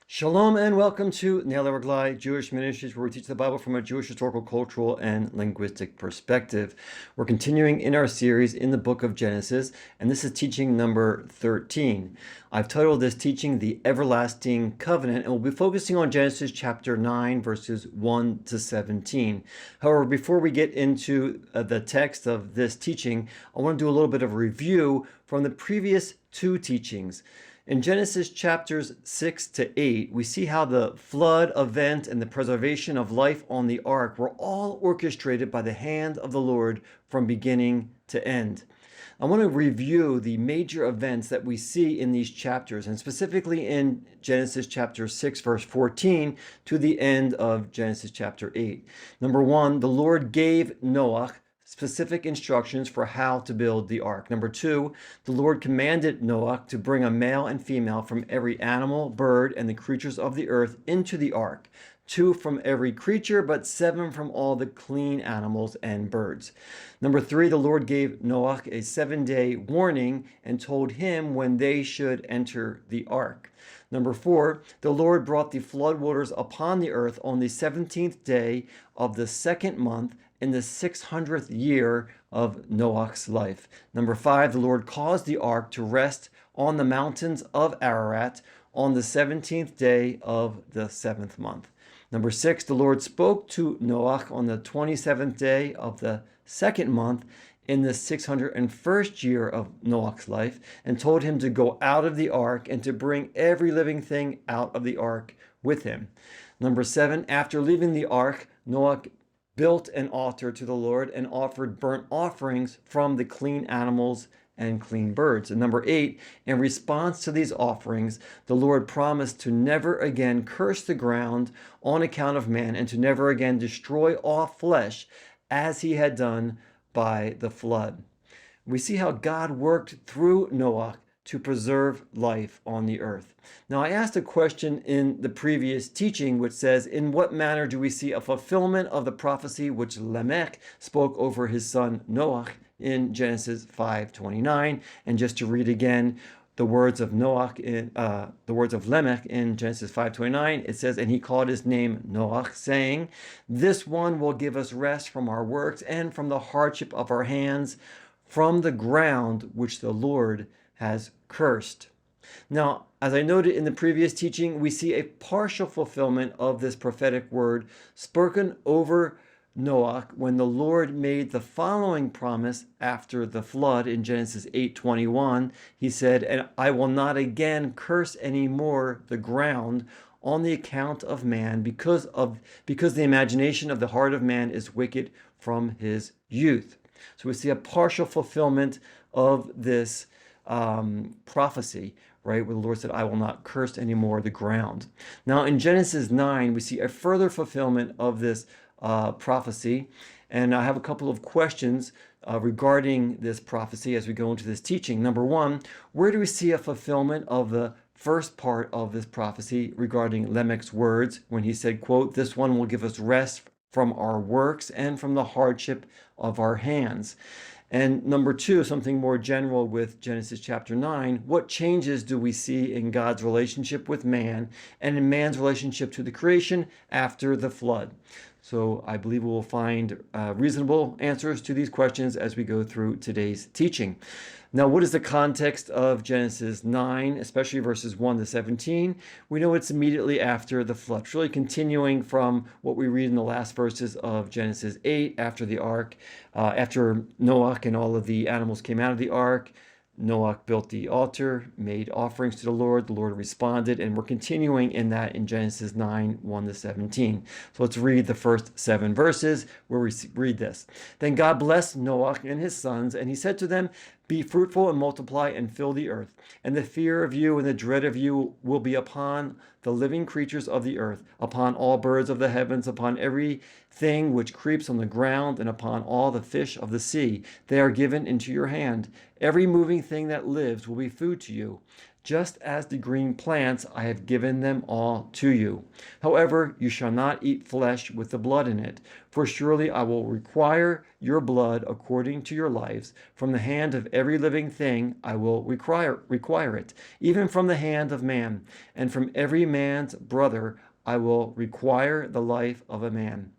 Shalom and welcome to Ne'el Reglai Jewish Ministries, where we teach the Bible from a Jewish historical, cultural, and linguistic perspective. We're continuing in our series in the book of Genesis, and this is teaching number 13. I've titled this teaching The Everlasting Covenant, and we'll be focusing on Genesis chapter 9, verses 1 to 17. However, before we get into the text of this teaching, I want to do a little bit of a review from the previous two teachings. In Genesis chapters 6 to 8, we see how the flood event and the preservation of life on the ark were all orchestrated by the hand of the Lord from beginning to end. I want to review the major events that we see in these chapters, and specifically in Genesis chapter 6, verse 14, to the end of Genesis chapter 8. Number one, the Lord gave Noach specific instructions for how to build the ark. Number two, the Lord commanded Noach to bring a male and female from every animal, bird, and the creatures of the earth into the ark. 2 from every creature, but 7 from all the clean animals and birds. Number 3, the Lord gave Noach a 7-day warning and told him when they should enter the ark. Number 4, the Lord brought the floodwaters upon the earth on the 17th day of the second month in the 600th year of Noach's life. Number 5, the Lord caused the ark to rest on the mountains of Ararat on the 17th day of the 7th month. Number 6, the Lord spoke to Noach on the 27th day of the second month in the 601st year of Noach's life and told him to go out of the ark and to bring every living thing out of the ark with him. Number 7, after leaving the ark, Noach built an altar to the Lord and offered burnt offerings from the clean animals and clean birds. And number 8, in response to these offerings, the Lord promised to never again curse the ground on account of man and to never again destroy all flesh as he had done by the flood. We see how God worked through Noah to preserve life on the earth. Now, I asked a question in the previous teaching which says, in what manner do we see a fulfillment of the prophecy which Lamech spoke over his son Noach in Genesis 5:29? And just to read again the words of Noach in the words of Lamech in Genesis 5:29, it says, and he called his name Noach, saying, this one will give us rest from our works and from the hardship of our hands, from the ground which the Lord has cursed. Now, as I noted in the previous teaching, we see a partial fulfillment of this prophetic word spoken over Noach when the Lord made the following promise after the flood in Genesis 8:21. He said, and I will not again curse any more the ground on the account of man, because the imagination of the heart of man is wicked from his youth. So we see a partial fulfillment of this prophecy, right, where the Lord said, I will not curse anymore the ground. Now in Genesis 9, we see a further fulfillment of this prophecy, and I have a couple of questions regarding this prophecy as we go into this teaching. Number one, where do we see a fulfillment of the first part of this prophecy regarding Lamech's words when he said, quote, this one will give us rest from our works and from the hardship of our hands? And number two, something more general with Genesis chapter 9, what changes do we see in God's relationship with man and in man's relationship to the creation after the flood? So I believe we will find reasonable answers to these questions as we go through today's teaching. Now, what is the context of Genesis 9, especially verses 1 to 17? We know it's immediately after the flood. It's really continuing from what we read in the last verses of Genesis 8, after the ark, after Noach and all of the animals came out of the ark. Noach built the altar, made offerings to the Lord responded, and we're continuing in that in Genesis 9, 1 to 17. So let's read the first 7 verses where we read this. Then God blessed Noach and his sons, and he said to them, be fruitful and multiply and fill the earth, and the fear of you and the dread of you will be upon the living creatures of the earth, upon all birds of the heavens, upon every thing which creeps on the ground, and upon all the fish of the sea. They are given into your hand. Every moving thing that lives will be food to you. just as the green plants, I have given them all to you. However, you shall not eat flesh with the blood in it, for surely I will require your blood according to your lives. From the hand of every living thing I will require it, even from the hand of man, and from every man's brother I will require the life of a man.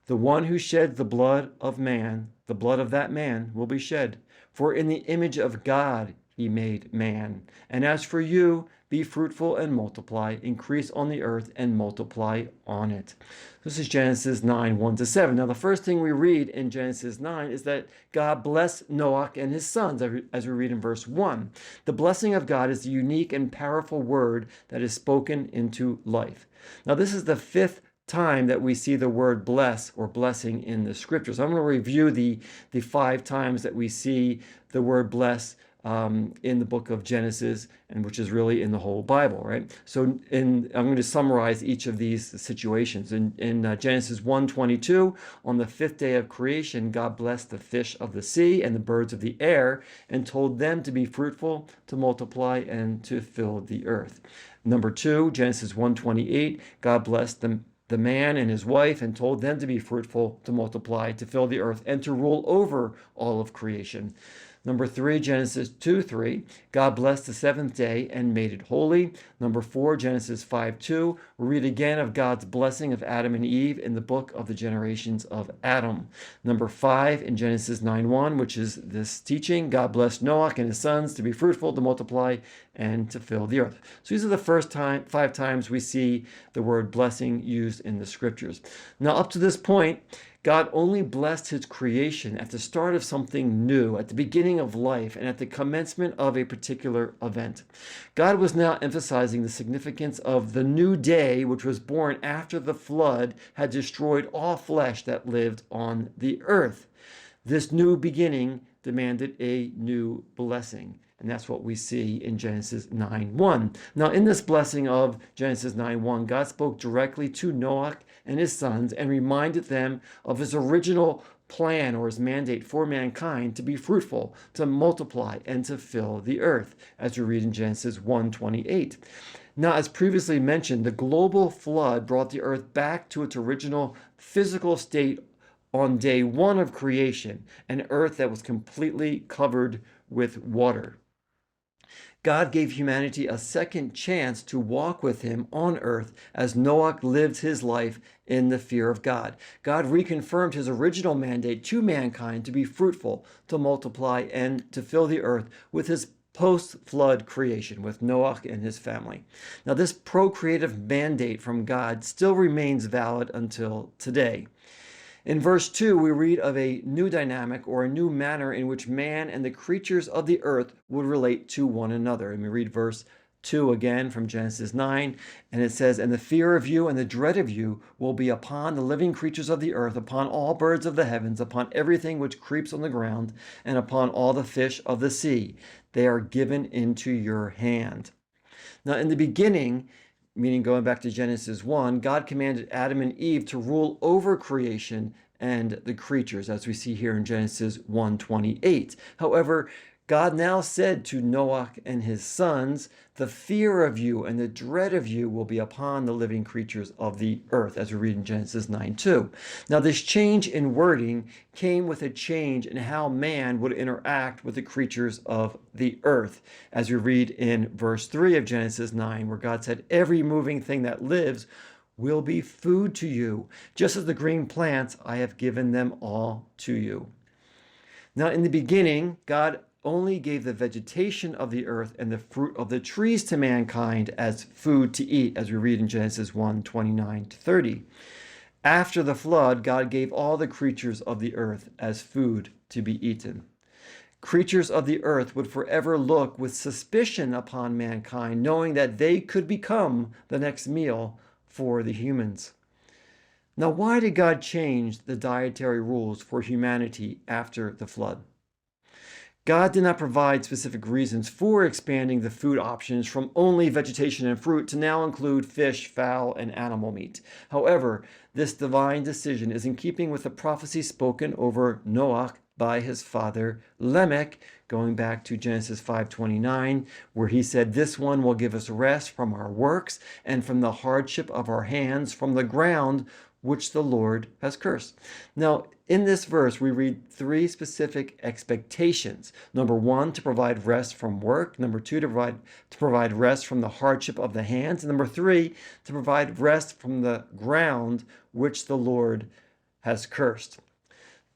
The one who sheds the blood of man, the blood of that man will be shed. For in the image of God he made man. And as for you, be fruitful and multiply, increase on the earth and multiply on it. This is Genesis 9, 1-7. Now, the first thing we read in Genesis 9 is that God blessed Noach and his sons, as we read in verse 1. The blessing of God is the unique and powerful word that is spoken into life. Now, this is the fifth time that we see the word bless or blessing in the scriptures. I'm going to review the 5 times that we see the word bless in the book of Genesis, and which is really in the whole Bible, right? So I'm going to summarize each of these situations. In Genesis 1:22, on the 5th day of creation, God blessed the fish of the sea and the birds of the air and told them to be fruitful, to multiply, and to fill the earth. Number 2, Genesis 1:28, God blessed the man and his wife and told them to be fruitful, to multiply, to fill the earth, and to rule over all of creation. Number 3, Genesis 2:3, God blessed the 7th day and made it holy. Number 4, Genesis 5:2, we read again of God's blessing of Adam and Eve in the book of the generations of Adam. Number 5, in Genesis 9:1, which is this teaching, God blessed Noach and his sons to be fruitful, to multiply, and to fill the earth. So these are the first 5 times we see the word blessing used in the scriptures. Now, up to this point, God only blessed his creation at the start of something new, at the beginning of life, and at the commencement of a particular event. God was now emphasizing the significance of the new day, which was born after the flood had destroyed all flesh that lived on the earth. This new beginning demanded a new blessing. And that's what we see in Genesis 9:1. Now, in this blessing of Genesis 9:1, God spoke directly to Noach and his sons and reminded them of his original plan or his mandate for mankind to be fruitful, to multiply, and to fill the earth, as we read in Genesis 1:28. Now, as previously mentioned, the global flood brought the earth back to its original physical state on day 1 of creation, an earth that was completely covered with water. God gave humanity a second chance to walk with him on earth as Noach lived his life in the fear of God. God reconfirmed his original mandate to mankind to be fruitful, to multiply, and to fill the earth with his post-flood creation with Noach and his family. Now, this procreative mandate from God still remains valid until today. In verse 2, we read of a new dynamic or a new manner in which man and the creatures of the earth would relate to one another. And we read verse 2 again from Genesis 9, and it says, "And the fear of you and the dread of you will be upon the living creatures of the earth, upon all birds of the heavens, upon everything which creeps on the ground, and upon all the fish of the sea. They are given into your hand." Now, in the beginning, meaning going back to Genesis 1, God commanded Adam and Eve to rule over creation and the creatures, as we see here in Genesis 1:28. However, God now said to Noach and his sons, "The fear of you and the dread of you will be upon the living creatures of the earth," as we read in Genesis 9:2. Now, this change in wording came with a change in how man would interact with the creatures of the earth, as we read in verse 3 of Genesis 9, where God said, "Every moving thing that lives will be food to you. Just as the green plants, I have given them all to you." Now, in the beginning, God only gave the vegetation of the earth and the fruit of the trees to mankind as food to eat, as we read in Genesis 1:29-30. After the flood, God gave all the creatures of the earth as food to be eaten. Creatures of the earth would forever look with suspicion upon mankind, knowing that they could become the next meal for the humans. Now, why did God change the dietary rules for humanity after the flood? God did not provide specific reasons for expanding the food options from only vegetation and fruit to now include fish, fowl, and animal meat. However, this divine decision is in keeping with the prophecy spoken over Noach by his father Lamech, going back to Genesis 5:29, where he said, "This one will give us rest from our works and from the hardship of our hands, from the ground which the Lord has cursed." Now, in this verse, we read three specific expectations. Number one, to provide rest from work. Number two, to provide rest from the hardship of the hands. And number three, to provide rest from the ground which the Lord has cursed.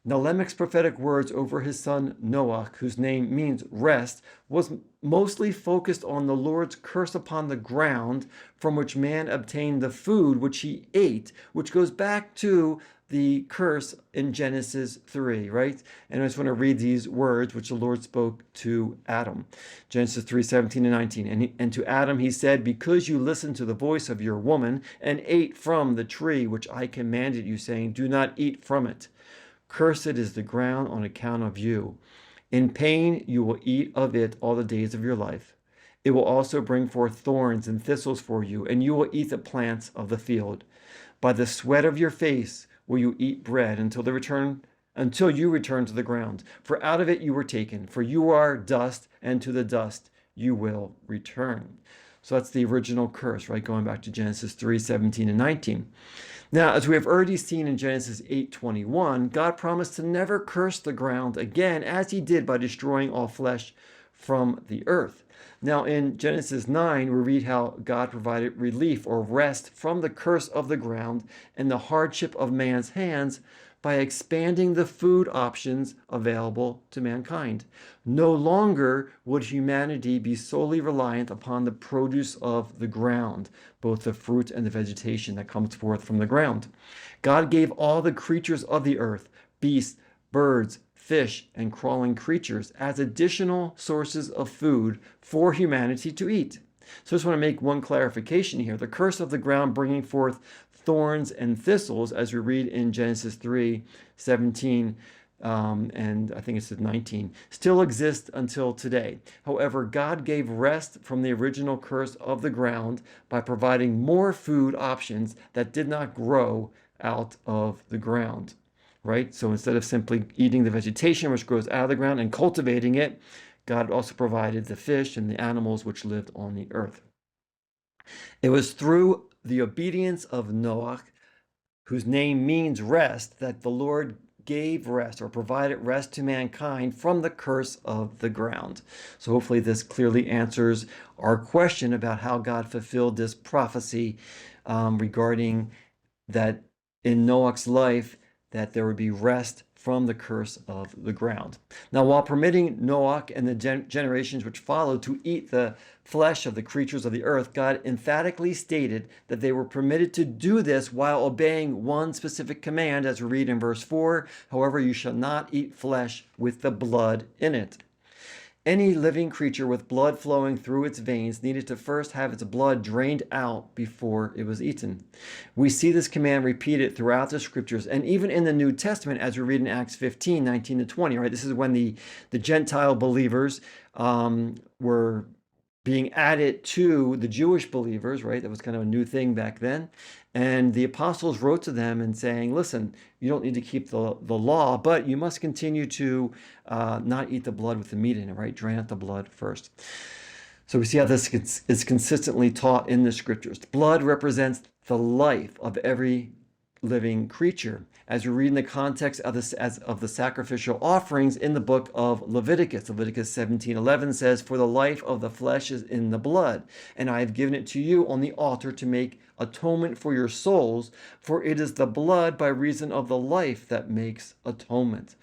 Now, Lamech's prophetic words over his son Noach, whose name means rest, was mostly focused on the Lord's curse upon the ground from which man obtained the food which he ate, which goes back to the curse in Genesis 3, right? And I just want to read these words which the Lord spoke to Adam. Genesis 3:17 and 19. And to Adam he said, "Because you listened to the voice of your woman and ate from the tree which I commanded you, saying, 'Do not eat from it.' Cursed is the ground on account of you. In pain you will eat of it all the days of your life. It will also bring forth thorns and thistles for you, and you will eat the plants of the field. By the sweat of your face will you eat bread until you return to the ground. For out of it you were taken, for you are dust, and to the dust you will return." So that's the original curse, right? Going back to Genesis 3:17 and 19. Now, as we have already seen in Genesis 8:21, God promised to never curse the ground again, as he did by destroying all flesh from the earth. Now, in Genesis 9, we read how God provided relief or rest from the curse of the ground and the hardship of man's hands by expanding the food options available to mankind. No longer would humanity be solely reliant upon the produce of the ground, both the fruit and the vegetation that comes forth from the ground. God gave all the creatures of the earth, beasts, birds, fish, and crawling creatures, as additional sources of food for humanity to eat. So I just want to make one clarification here. The curse of the ground bringing forth thorns and thistles, as we read in Genesis 3:17, and I think it says 19, still exists until today. However, God gave rest from the original curse of the ground by providing more food options that did not grow out of the ground, right? So instead of simply eating the vegetation which grows out of the ground and cultivating it, God also provided the fish and the animals which lived on the earth. It was through the obedience of Noach, whose name means rest, that the Lord gave rest or provided rest to mankind from the curse of the ground. So hopefully this clearly answers our question about how God fulfilled this prophecy regarding that in Noach's life that there would be rest from the curse of the ground. Now, while permitting Noach and the generations which followed to eat the flesh of the creatures of the earth, God emphatically stated that they were permitted to do this while obeying one specific command, as we read in verse 4, "However, you shall not eat flesh with the blood in it." Any living creature with blood flowing through its veins needed to first have its blood drained out before it was eaten. We see this command repeated throughout the scriptures and even in the New Testament, as we read in Acts 15:19 to 20, right? This is when the Gentile believers were being added to the Jewish believers, right? That was kind of a new thing back then. And the apostles wrote to them and saying, listen, you don't need to keep the law, but you must continue to not eat the blood with the meat in it, right? Drain out the blood first. So we see how this is consistently taught in the scriptures. Blood represents the life of every living creature, as we read in the context of the sacrificial offerings in the book of Leviticus. Leviticus 17:11 says, "For the life of the flesh is in the blood, and I have given it to you on the altar to make atonement for your souls, for it is the blood by reason of the life that makes atonement."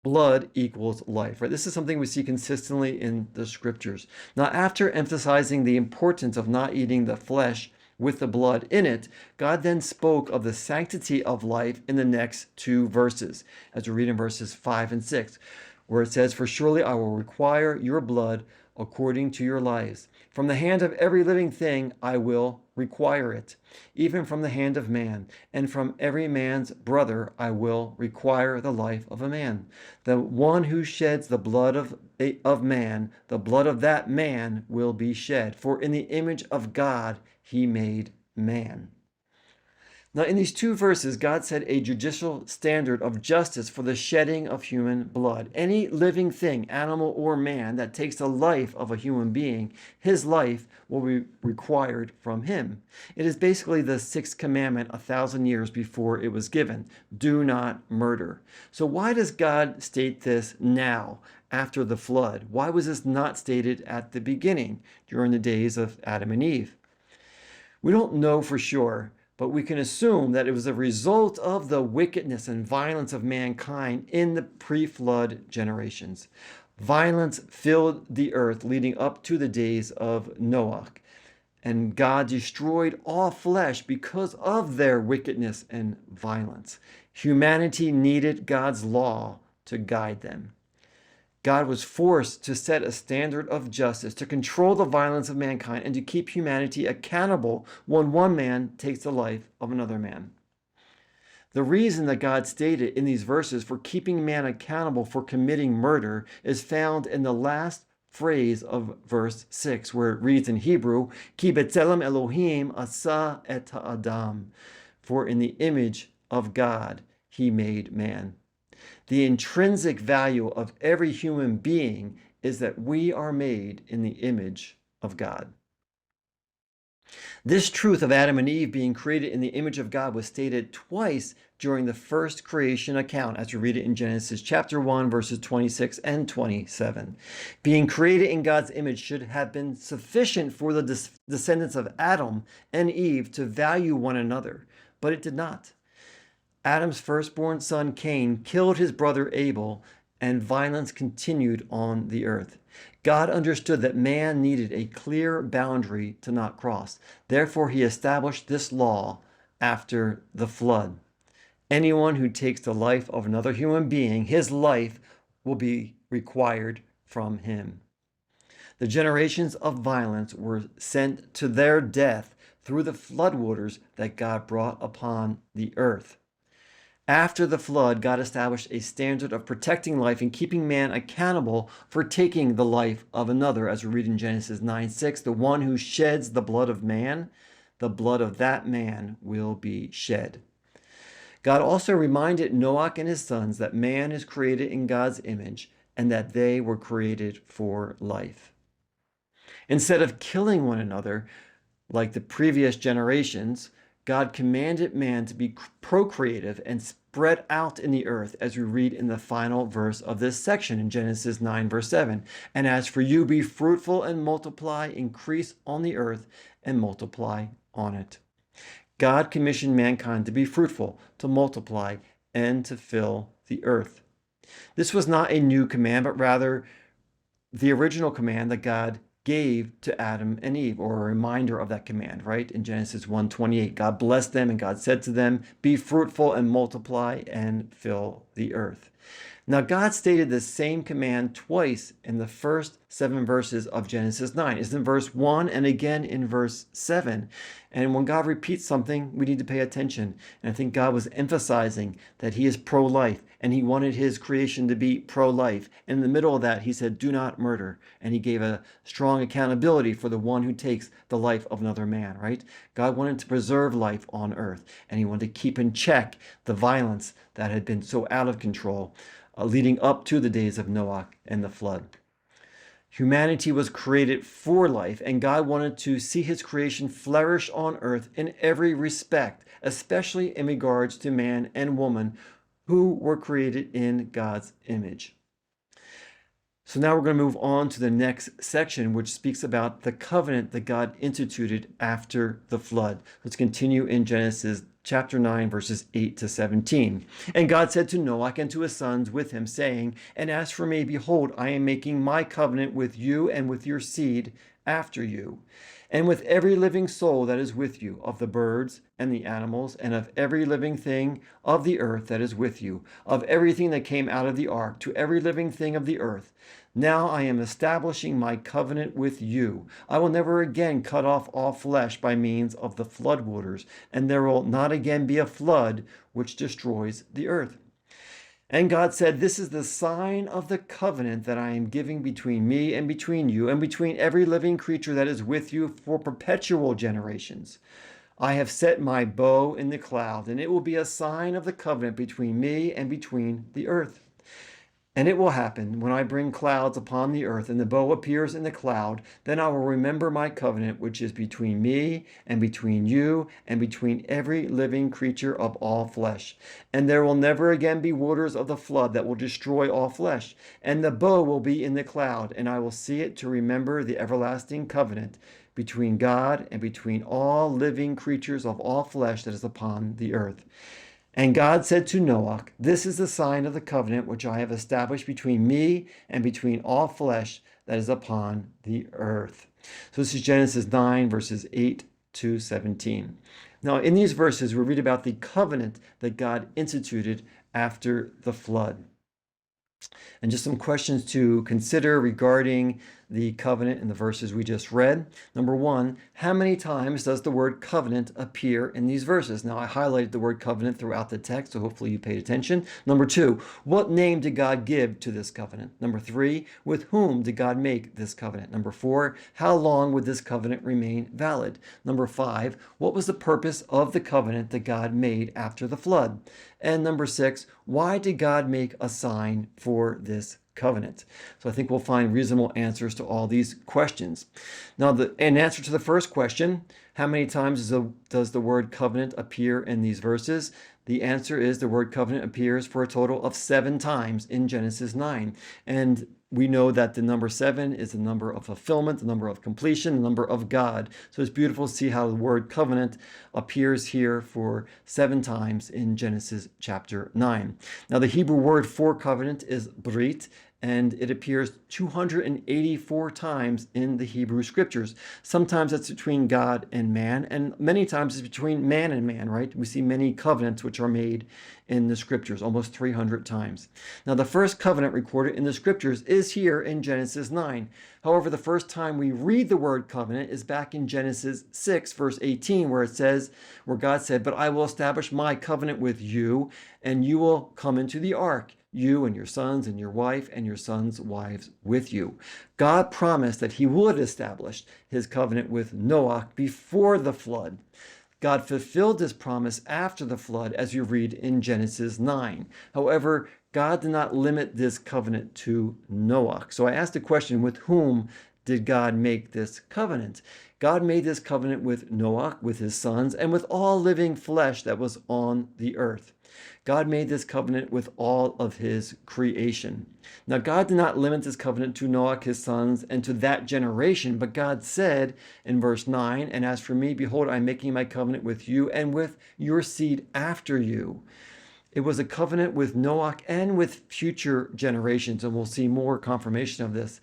Blood equals life, right? This is something we see consistently in the scriptures. Now, after emphasizing the importance of not eating the flesh with the blood in it, God then spoke of the sanctity of life in the next two verses, as we read in verses 5 and 6, where it says, "For surely I will require your blood according to your lives. From the hand of every living thing I will require it, even from the hand of man, and from every man's brother I will require the life of a man. The one who sheds the blood of man, the blood of that man will be shed, for in the image of God he made man." Now, in these two verses, God set a judicial standard of justice for the shedding of human blood. Any living thing, animal or man, that takes the life of a human being, his life will be required from him. It is basically the sixth commandment 1,000 years before it was given. Do not murder. So why does God state this now, after the flood? Why was this not stated at the beginning, during the days of Adam and Eve? We don't know for sure, but we can assume that it was a result of the wickedness and violence of mankind in the pre-flood generations. Violence filled the earth leading up to the days of Noach, and God destroyed all flesh because of their wickedness and violence. Humanity needed God's law to guide them. God was forced to set a standard of justice, to control the violence of mankind, and to keep humanity accountable when one man takes the life of another man. The reason that God stated in these verses for keeping man accountable for committing murder is found in the last phrase of verse 6, where it reads in Hebrew, Ki b'tselem Elohim asa et ha'adam, for in the image of God he made man. The intrinsic value of every human being is that we are made in the image of God. This truth of Adam and Eve being created in the image of God was stated twice during the first creation account, as we read it in Genesis chapter 1, verses 26 and 27. Being created in God's image should have been sufficient for the descendants of Adam and Eve to value one another, but it did not. Adam's firstborn son Cain killed his brother Abel, and violence continued on the earth. God understood that man needed a clear boundary to not cross. Therefore, he established this law after the flood. Anyone who takes the life of another human being, his life will be required from him. The generations of violence were sent to their death through the floodwaters that God brought upon the earth. After the flood, God established a standard of protecting life and keeping man accountable for taking the life of another. As we read in Genesis 9:6, the one who sheds the blood of man, the blood of that man will be shed. God also reminded Noach and his sons that man is created in God's image and that they were created for life. Instead of killing one another, like the previous generations, God commanded man to be procreative and spread out in the earth, as we read in the final verse of this section in Genesis 9, verse 7. And as for you, be fruitful and multiply, increase on the earth and multiply on it. God commissioned mankind to be fruitful, to multiply, and to fill the earth. This was not a new command, but rather the original command that God gave to Adam and Eve, or a reminder of that command, right? In Genesis 1:28, God blessed them and God said to them, be fruitful and multiply and fill the earth. Now, God stated the same command twice in the first 7 verses of Genesis 9. It's in verse 1 and again in verse 7. And when God repeats something, we need to pay attention. And I think God was emphasizing that he is pro-life and he wanted his creation to be pro-life. And in the middle of that, he said, do not murder. And he gave a strong accountability for the one who takes the life of another man, right? God wanted to preserve life on earth, and he wanted to keep in check the violence that had been so out of control, leading up to the days of Noah and the flood. Humanity was created for life, and God wanted to see his creation flourish on earth in every respect, especially in regards to man and woman who were created in God's image. So now we're going to move on to the next section, which speaks about the covenant that God instituted after the flood. Let's continue in Genesis chapter 9, verses 8 to 17. And God said to Noach and to his sons with him, saying, and as for me, behold, I am making my covenant with you and with your seed after you, and with every living soul that is with you, of the birds and the animals, and of every living thing of the earth that is with you, of everything that came out of the ark, to every living thing of the earth. Now I am establishing my covenant with you. I will never again cut off all flesh by means of the flood waters, and there will not again be a flood which destroys the earth. And God said, this is the sign of the covenant that I am giving between me and between you and between every living creature that is with you for perpetual generations. I have set my bow in the cloud, and it will be a sign of the covenant between me and between the earth. And it will happen when I bring clouds upon the earth, and the bow appears in the cloud, then I will remember my covenant, which is between me and between you and between every living creature of all flesh. And there will never again be waters of the flood that will destroy all flesh. And the bow will be in the cloud, and I will see it to remember the everlasting covenant between God and between all living creatures of all flesh that is upon the earth. And God said to Noach, this is the sign of the covenant which I have established between me and between all flesh that is upon the earth. So this is Genesis 9, verses 8 to 17. Now, in these verses, we read about the covenant that God instituted after the flood. And just some questions to consider regarding the covenant in the verses we just read. Number one, how many times does the word covenant appear in these verses? Now, I highlighted the word covenant throughout the text, so hopefully you paid attention. Number two, what name did God give to this covenant? Number three, with whom did God make this covenant? Number four, how long would this covenant remain valid? Number five, what was the purpose of the covenant that God made after the flood? And number six, why did God make a sign for this covenant? So I think we'll find reasonable answers to all these questions. Now, in answer to the first question, how many times does the word covenant appear in these verses? The answer is the word covenant appears for a total of 7 times in Genesis 9. And we know that the number 7 is the number of fulfillment, the number of completion, the number of God. So it's beautiful to see how the word covenant appears here for 7 times in Genesis chapter 9. Now, the Hebrew word for covenant is brit, and it appears 284 times in the Hebrew scriptures. Sometimes it's between God and man, and many times it's between man and man, right? We see many covenants which are made in the scriptures, almost 300 times. Now, the first covenant recorded in the scriptures is here in Genesis 9. However, the first time we read the word covenant is back in Genesis 6, verse 18, where God said, but I will establish my covenant with you, and you will come into the ark, you and your sons and your wife and your sons' wives with you. God promised that he would establish his covenant with Noach before the flood. God fulfilled this promise after the flood, as you read in Genesis 9. However, God did not limit this covenant to Noach. So I asked the question, with whom did God make this covenant? God made this covenant with Noach, with his sons, and with all living flesh that was on the earth. God made this covenant with all of his creation. Now, God did not limit this covenant to Noach, his sons, and to that generation, but God said in verse 9, and as for me, behold, I'm making my covenant with you and with your seed after you. It was a covenant with Noach and with future generations, and we'll see more confirmation of this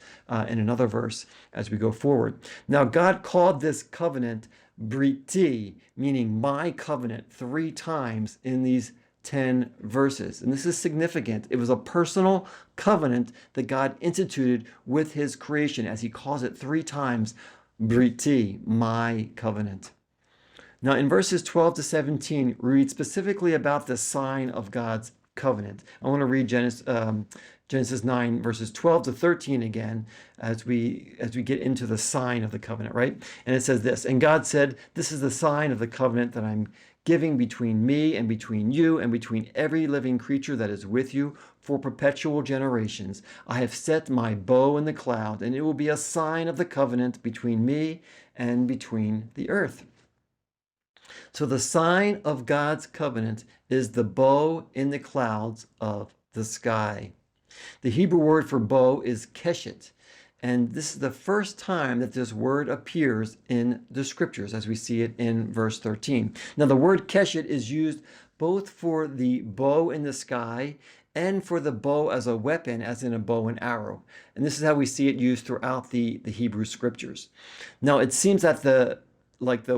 in another verse as we go forward. Now, God called this covenant Briti, meaning my covenant, 3 times in these 10 verses. And this is significant. It was a personal covenant that God instituted with his creation, as he calls it 3 times, Briti, my covenant. Now, in verses 12 to 17, we read specifically about the sign of God's covenant. I want to read Genesis 9, verses 12 to 13 again, as we get into the sign of the covenant, right? And it says this, and God said, this is the sign of the covenant that I'm giving between me and between you and between every living creature that is with you for perpetual generations. I have set my bow in the cloud, and it will be a sign of the covenant between me and between the earth. So the sign of God's covenant is the bow in the clouds of the sky. The Hebrew word for bow is keshet. And this is the first time that this word appears in the scriptures, as we see it in verse 13. Now, the word keshet is used both for the bow in the sky and for the bow as a weapon, as in a bow and arrow. And this is how we see it used throughout the Hebrew scriptures. Now, it seems that the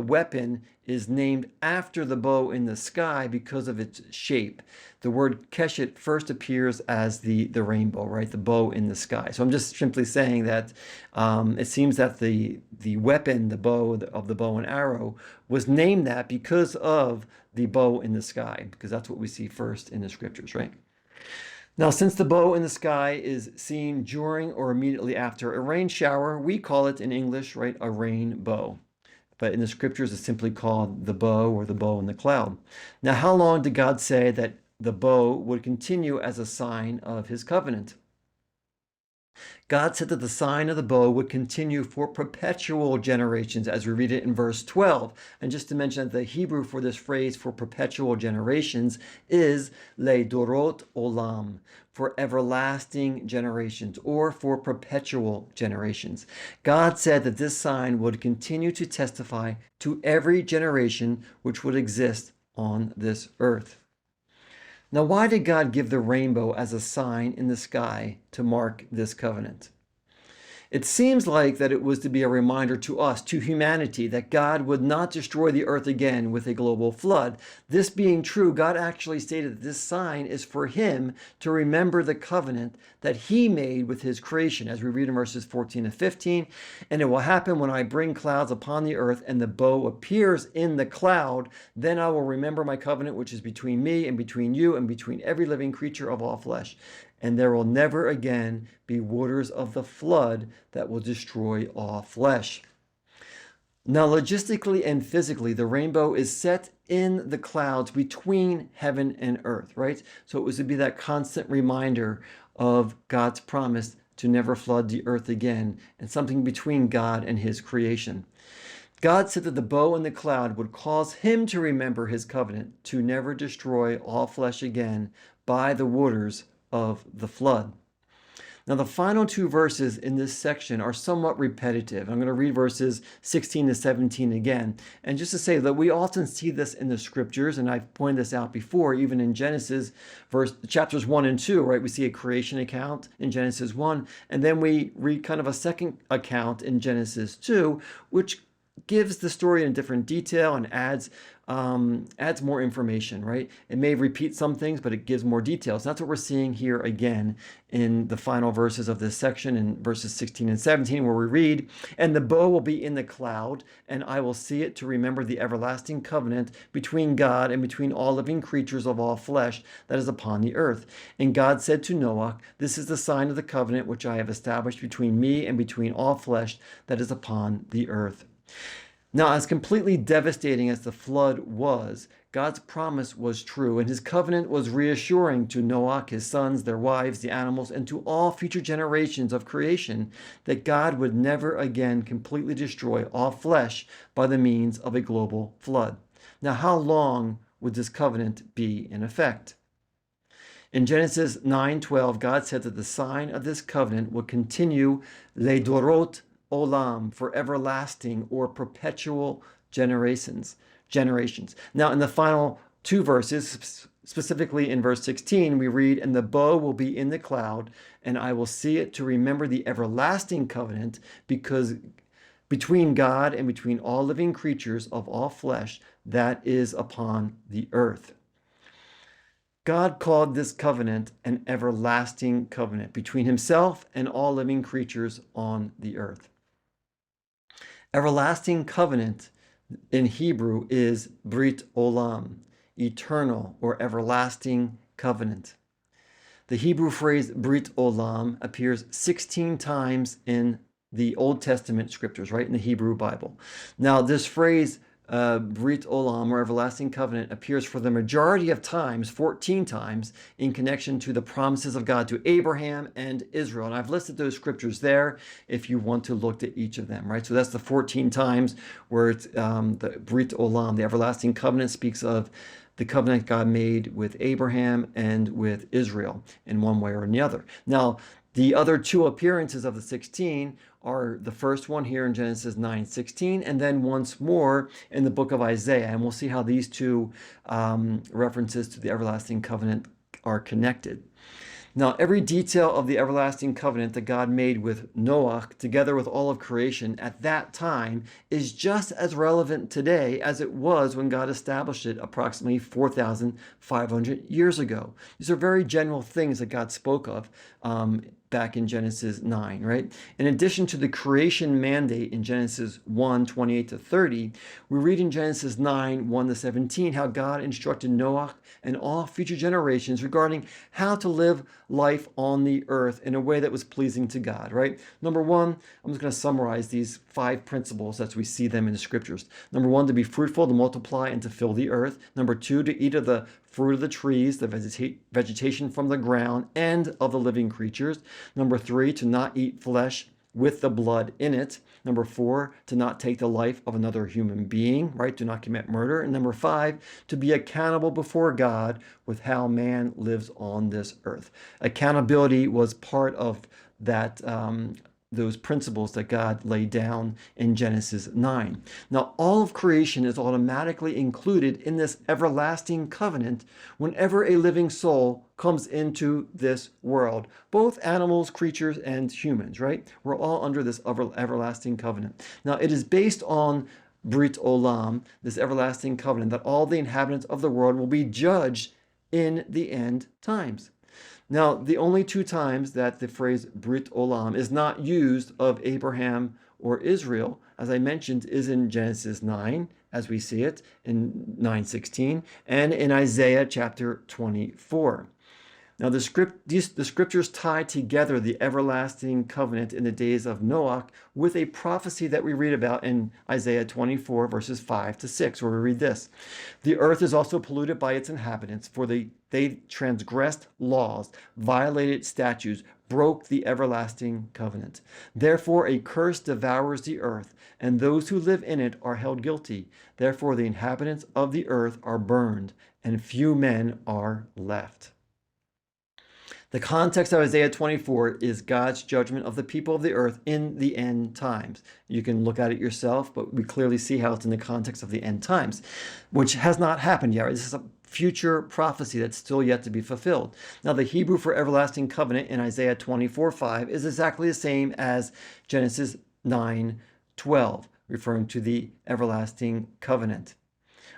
weapon is named after the bow in the sky because of its shape. The word keshet first appears as the rainbow, right? The bow in the sky. So I'm just simply saying that it seems that the weapon, the bow of the bow and arrow, was named that because of the bow in the sky, because that's what we see first in the scriptures, right? Now, since the bow in the sky is seen during or immediately after a rain shower, we call it in English, right, a rainbow. but in the scriptures it's simply called the bow or the bow in the cloud. Now, how long did God say that the bow would continue as a sign of his covenant? God said that the sign of the bow would continue for perpetual generations, as we read it in verse 12. And just to mention that the Hebrew for this phrase for perpetual generations is le dorot olam, for everlasting generations, or for perpetual generations. God said that this sign would continue to testify to every generation which would exist on this earth. Now, why did God give the rainbow as a sign in the sky to mark this covenant? It seems like that it was to be a reminder to us, to humanity, that God would not destroy the earth again with a global flood. This being true, God actually stated that this sign is for him to remember the covenant that he made with his creation, as we read in verses 14 and 15. And it will happen when I bring clouds upon the earth and the bow appears in the cloud, then I will remember my covenant, which is between me and between you and between every living creature of all flesh. And there will never again be waters of the flood that will destroy all flesh. Now, logistically and physically, the rainbow is set in the clouds between heaven and earth, right? So it was to be that constant reminder of God's promise to never flood the earth again, and something between God and his creation. God said that the bow in the cloud would cause him to remember his covenant to never destroy all flesh again by the waters of the flood. Now, the final two verses in this section are somewhat repetitive. I'm going to read verses 16 to 17 again. And just to say that we often see this in the scriptures, and I've pointed this out before, even in Genesis, chapters 1 and 2, right? We see a creation account in Genesis 1, and then we read kind of a second account in Genesis 2, which gives the story in different detail and adds more information, right? It may repeat some things, but it gives more details. That's what we're seeing here again in the final verses of this section, in verses 16 and 17, where we read, and the bow will be in the cloud, and I will see it to remember the everlasting covenant between God and between all living creatures of all flesh that is upon the earth. And God said to Noach, this is the sign of the covenant which I have established between me and between all flesh that is upon the earth. Now, as completely devastating as the flood was, God's promise was true, and his covenant was reassuring to Noach, his sons, their wives, the animals, and to all future generations of creation that God would never again completely destroy all flesh by the means of a global flood. Now, how long would this covenant be in effect? In Genesis 9:12, God said that the sign of this covenant would continue le dorot olam, for everlasting or perpetual generations. Now, in the final two verses, specifically in verse 16, we read, and the bow will be in the cloud, and I will see it to remember the everlasting covenant because between God and between all living creatures of all flesh that is upon the earth. God called this covenant an everlasting covenant between himself and all living creatures on the earth. Everlasting covenant in Hebrew is Brit Olam, eternal or everlasting covenant. The Hebrew phrase Brit Olam appears 16 times in the Old Testament scriptures, right, in the Hebrew Bible. Now, this phrase Brit Olam, or everlasting covenant, appears for the majority of times, 14 times, in connection to the promises of God to Abraham and Israel. And I've listed those scriptures there if you want to look at each of them, right? So that's the 14 times where it's the Brit Olam, the everlasting covenant, speaks of the covenant God made with Abraham and with Israel in one way or another. Now, the other two appearances of the 16 are the first one here in Genesis 9:16, and then once more in the book of Isaiah. And we'll see how these two references to the everlasting covenant are connected. Now, every detail of the everlasting covenant that God made with Noach, together with all of creation at that time, is just as relevant today as it was when God established it approximately 4,500 years ago. These are very general things that God spoke of back in Genesis 9, right? In addition to the creation mandate in Genesis 1, 28 to 30, we read in Genesis 9, 1 to 17, how God instructed Noach and all future generations regarding how to live life on the earth in a way that was pleasing to God, right? Number one, I'm just going to summarize these 5 principles as we see them in the scriptures. Number one, to be fruitful, to multiply, and to fill the earth. Number two, to eat of the fruit of the trees, the vegetation from the ground, and of the living creatures. Number three, to not eat flesh with the blood in it. Number four, to not take the life of another human being, right? Do not commit murder. And number five, to be accountable before God with how man lives on this earth. Accountability was part of that those principles that God laid down in Genesis 9. Now, all of creation is automatically included in this everlasting covenant whenever a living soul comes into this world. Both animals, creatures, and humans, right? We're all under this everlasting covenant. Now, it is based on Brit Olam, this everlasting covenant, that all the inhabitants of the world will be judged in the end times. Now, the only 2 times that the phrase Brit Olam is not used of Abraham or Israel, as I mentioned, is in Genesis 9, as we see it in 9:16, and in Isaiah chapter 24. Now, the scriptures tie together the everlasting covenant in the days of Noach with a prophecy that we read about in Isaiah 24, verses 5 to 6, where we read this. The earth is also polluted by its inhabitants, for they transgressed laws, violated statutes, broke the everlasting covenant. Therefore, a curse devours the earth, and those who live in it are held guilty. Therefore, the inhabitants of the earth are burned, and few men are left. The context of Isaiah 24 is God's judgment of the people of the earth in the end times. You can look at it yourself, but we clearly see how it's in the context of the end times, which has not happened yet. This is a future prophecy that's still yet to be fulfilled. Now, the Hebrew for everlasting covenant in Isaiah 24:5 is exactly the same as Genesis 9:12, referring to the everlasting covenant.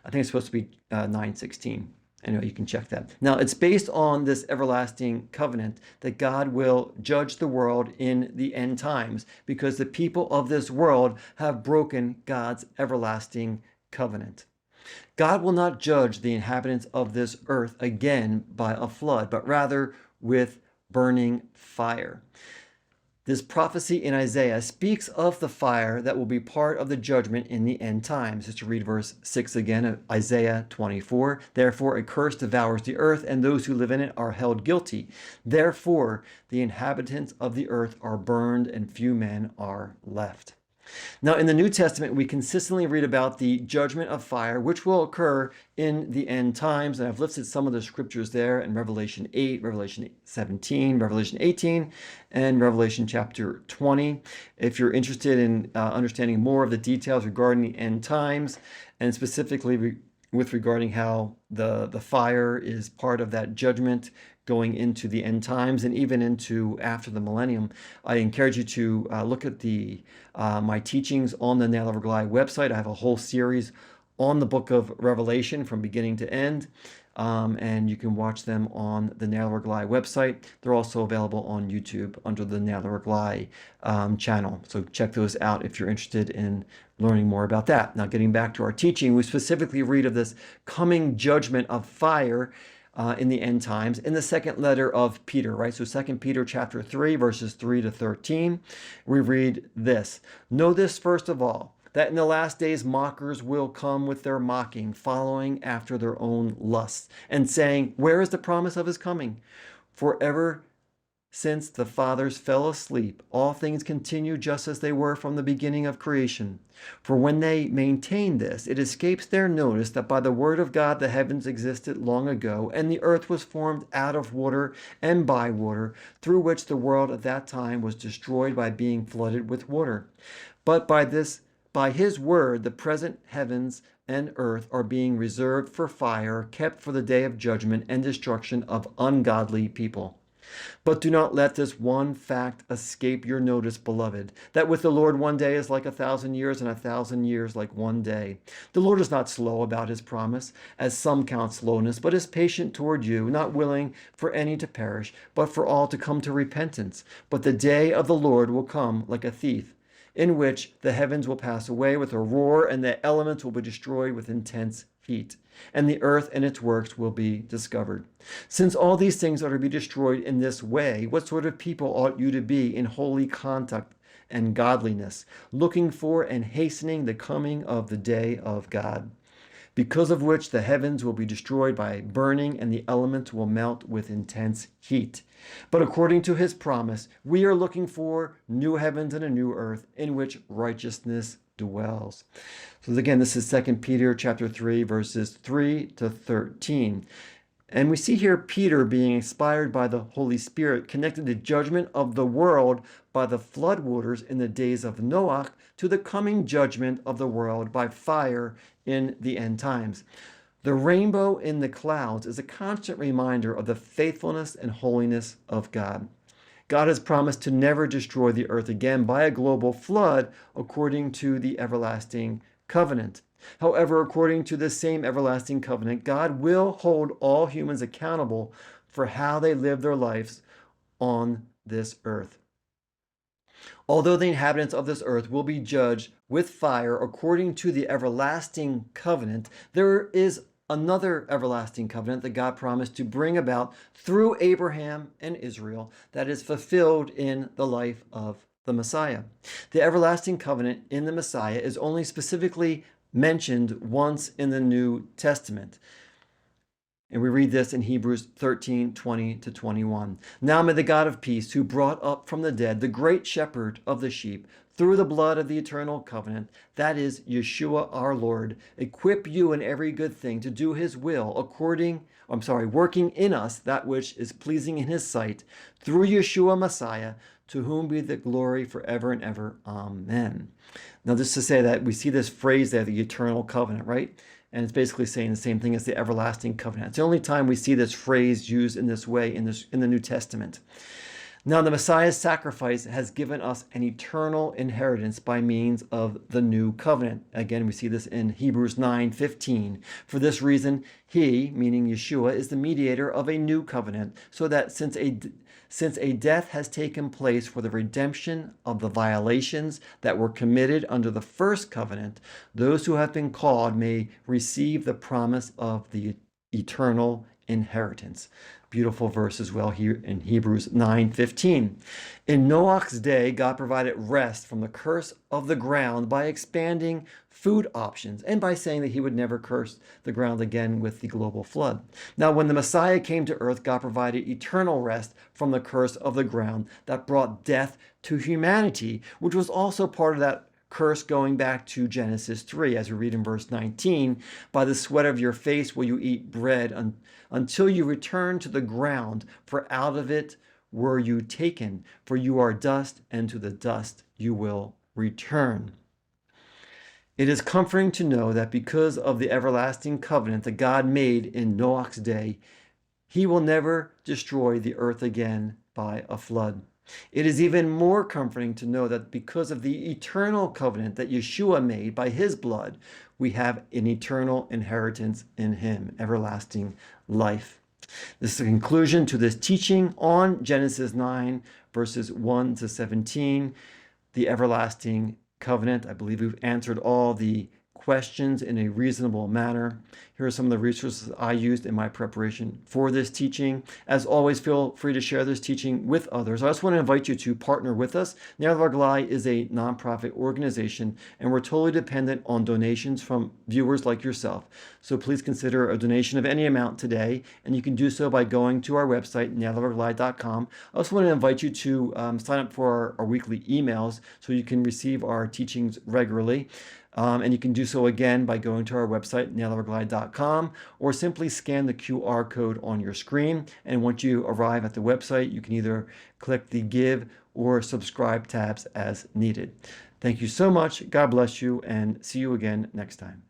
I think it's supposed to be 9:16. Anyway, you can check that. Now, it's based on this everlasting covenant that God will judge the world in the end times because the people of this world have broken God's everlasting covenant. God will not judge the inhabitants of this earth again by a flood, but rather with burning fire. This prophecy in Isaiah speaks of the fire that will be part of the judgment in the end times. Just to read verse 6 again of Isaiah 24. Therefore, a curse devours the earth, and those who live in it are held guilty. Therefore, the inhabitants of the earth are burned, and few men are left. Now, in the New Testament, we consistently read about the judgment of fire, which will occur in the end times. And I've listed some of the scriptures there in Revelation 8, Revelation 17, Revelation 18, and Revelation chapter 20. If you're interested in understanding more of the details regarding the end times, and specifically with regarding how the fire is part of that judgment going into the end times and even into after the millennium, I encourage you to look at my teachings on the Nail Over Goliath website. I have a whole series on the book of Revelation from beginning to end, and you can watch them on the Nail Over Goliath website. They're also available on YouTube under the Nail Over Goliath channel. So check those out if you're interested in learning more about that. Now, getting back to our teaching, we specifically read of this coming judgment of fire in the end times in the second letter of Peter, right? So 2 Peter chapter 3, verses 3 to 13, we read this. Know this first of all, that in the last days mockers will come with their mocking, following after their own lusts, and saying, where is the promise of his coming? For ever since the fathers fell asleep, all things continue just as they were from the beginning of creation. For when they maintain this, it escapes their notice that by the word of God the heavens existed long ago, and the earth was formed out of water and by water, through which the world at that time was destroyed by being flooded with water. But by his word, the present heavens and earth are being reserved for fire, kept for the day of judgment and destruction of ungodly people. But do not let this one fact escape your notice, beloved, that with the Lord 1 day is like 1,000 years, and 1,000 years like 1 day. The Lord is not slow about his promise, as some count slowness, but is patient toward you, not willing for any to perish, but for all to come to repentance. But the day of the Lord will come like a thief, in which the heavens will pass away with a roar, and the elements will be destroyed with intense heat, and the earth and its works will be discovered. Since all these things are to be destroyed in this way, what sort of people ought you to be in holy conduct and godliness, looking for and hastening the coming of the day of God, because of which the heavens will be destroyed by burning, and the elements will melt with intense heat? But according to his promise, we are looking for new heavens and a new earth in which righteousness dwells. So again, this is 2 Peter chapter 3, verses 3 to 13. And we see here Peter being inspired by the Holy Spirit, connected the judgment of the world by the flood waters in the days of Noach to the coming judgment of the world by fire in the end times. The rainbow in the clouds is a constant reminder of the faithfulness and holiness of God. God has promised to never destroy the earth again by a global flood according to the everlasting covenant. However, according to the same everlasting covenant, God will hold all humans accountable for how they live their lives on this earth. Although the inhabitants of this earth will be judged with fire according to the everlasting covenant, there is another everlasting covenant that God promised to bring about through Abraham and Israel that is fulfilled in the life of the Messiah. The everlasting covenant in the Messiah is only specifically mentioned once in the New Testament. And we read this in Hebrews 13, 20 to 21. Now may the God of peace, who brought up from the dead the great shepherd of the sheep, through the blood of the eternal covenant, that is, Yeshua our Lord, equip you in every good thing to do his will, working in us that which is pleasing in his sight, through Yeshua Messiah, to whom be the glory forever and ever. Amen. Now, just to say that we see this phrase there, the eternal covenant, right? And it's basically saying the same thing as the everlasting covenant. It's the only time we see this phrase used in this way in the New Testament. Now, the Messiah's sacrifice has given us an eternal inheritance by means of the new covenant. Again, we see this in Hebrews 9:15. For this reason, he, meaning Yeshua, is the mediator of a new covenant, so that since a death has taken place for the redemption of the violations that were committed under the first covenant, those who have been called may receive the promise of the eternal inheritance. Beautiful verse as well here in Hebrews 9:15. In Noach's day, God provided rest from the curse of the ground by expanding food options and by saying that he would never curse the ground again with the global flood. Now, when the Messiah came to earth, God provided eternal rest from the curse of the ground that brought death to humanity, which was also part of that curse going back to Genesis 3, as we read in verse 19, by the sweat of your face will you eat bread until you return to the ground, for out of it were you taken, for you are dust, and to the dust you will return. It is comforting to know that because of the everlasting covenant that God made in Noach's day, he will never destroy the earth again by a flood. It is even more comforting to know that because of the eternal covenant that Yeshua made by his blood, we have an eternal inheritance in him, everlasting life. This is the conclusion to this teaching on Genesis 9, verses 1 to 17, the everlasting covenant. I believe we've answered all the questions in a reasonable manner. Here are some of the resources I used in my preparation for this teaching. As always, feel free to share this teaching with others. I also want to invite you to partner with us. Ner L'Arglai is a nonprofit organization, and we're totally dependent on donations from viewers like yourself. So please consider a donation of any amount today, and you can do so by going to our website, nerlarglai.com. I also want to invite you to sign up for our weekly emails so you can receive our teachings regularly. And you can do so again by going to our website, nerlarglai.com, or simply scan the QR code on your screen. And once you arrive at the website, you can either click the Give or Subscribe tabs as needed. Thank you so much. God bless you, and see you again next time.